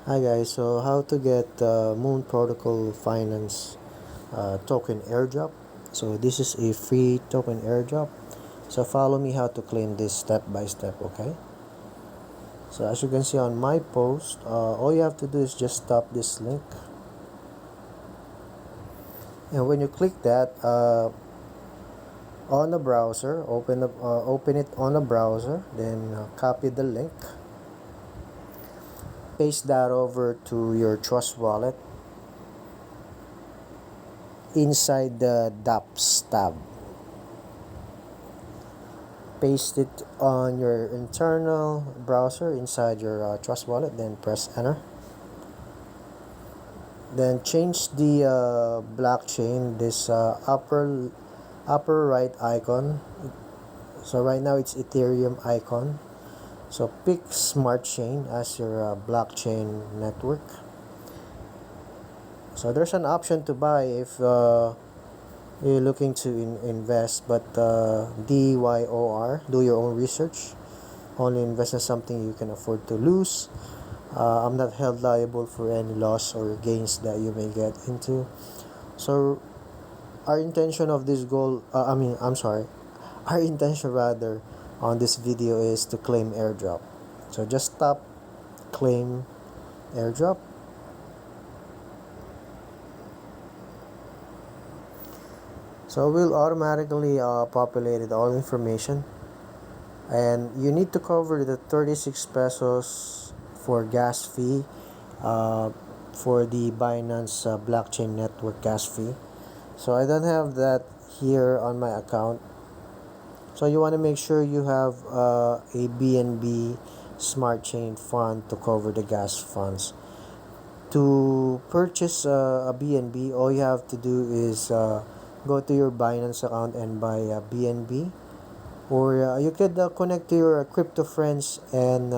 Hi guys, so how to get Moon Protocol Finance token airdrop. So this is a free token airdrop. So follow me how to claim this step by step, okay? So as you can see on my post, all you have to do is just tap this link. And when you click that, on the browser, open it on the browser, then copy the link, paste that over to your Trust Wallet inside the dApps tab. Paste it on your internal browser inside your Trust Wallet, then press enter. Then change the blockchain, this upper right icon. So right now it's Ethereum icon. So pick Smart Chain as your blockchain network. So there's an option to buy if you're looking to invest, but DYOR, do your own research. Only invest in something you can afford to lose. I'm not held liable for any loss or gains that you may get into. So our intention of this goal, our intention rather on this video is to claim airdrop. So just tap claim airdrop. So we'll automatically populate all information, and you need to cover the 36 pesos for gas fee for the Binance blockchain network gas fee. So I don't have that here on my account. So you want to make sure you have a BNB Smart Chain fund to cover the gas funds. To purchase a BNB, all you have to do is go to your Binance account and buy a BNB, or you could connect to your crypto friends and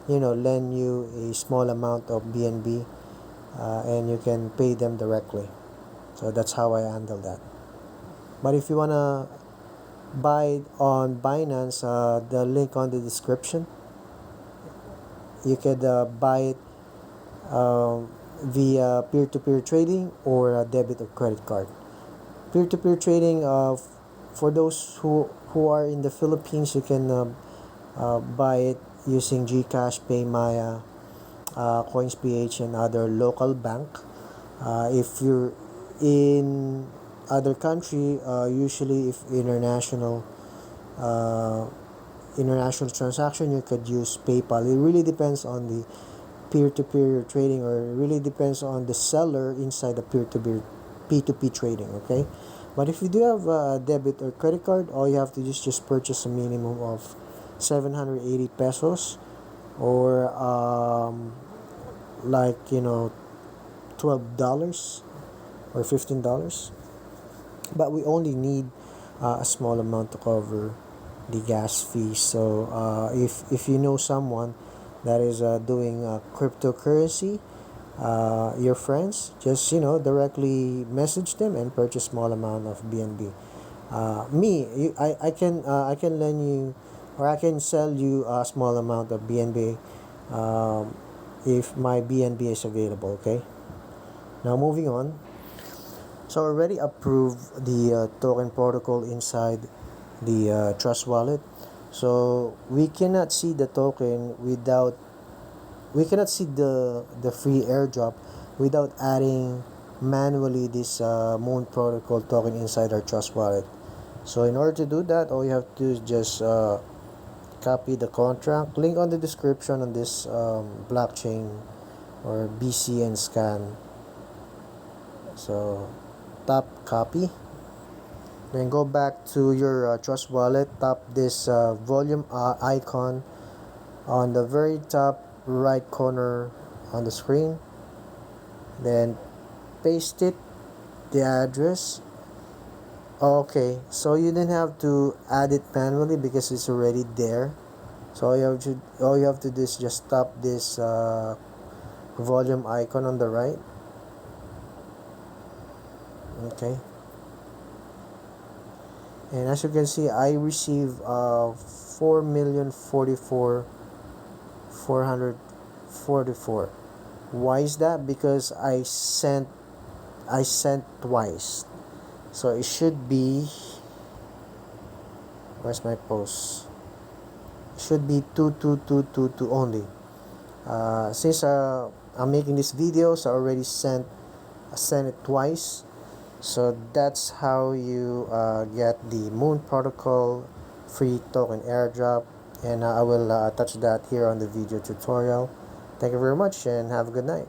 lend you a small amount of BNB, and you can pay them directly. So that's how I handle that. But if you wanna buy it on Binance, the link on the description, you could buy it via peer-to-peer trading or a debit or credit card. Peer-to-peer trading, for those who are in the Philippines, you can buy it using GCash, PayMaya, CoinsPH, and other local bank. If you're in other country, usually if international transaction, you could use PayPal. It really depends on the peer-to-peer trading, or it really depends on the seller inside the peer-to-peer P2P trading, okay? But if you do have a debit or credit card, all you have to do is just purchase a minimum of 780 pesos, or like $12 or $15. But we only need a small amount to cover the gas fee. So if you know someone that is doing cryptocurrency, your friends, just directly message them and purchase small amount of BNB. I can lend you, or I can sell you a small amount of BNB if my BNB is available. Okay, now moving on. So already approved the token protocol inside the Trust Wallet. So we cannot see the token without, we cannot see the free airdrop without adding manually this Moon Protocol token inside our Trust Wallet. So in order to do that, all you have to do is just copy the contract link on the description on this blockchain or BC and scan. So tap copy, then go back to your Trust Wallet, tap this volume icon on the very top right corner on the screen, then paste it, the address. Okay, so you didn't have to add it manually because it's already there. So all you have to do is just tap this volume icon on the right. Okay, and as you can see, I receive 4,044,444. Why is that? Because I sent twice, so it should be, where's my post? It should be 2222 only. Since I'm making this video, so I already sent it twice. So that's how you get the Moon Protocol free token airdrop, and I will attach that here on the video tutorial. Thank you very much and have a good night.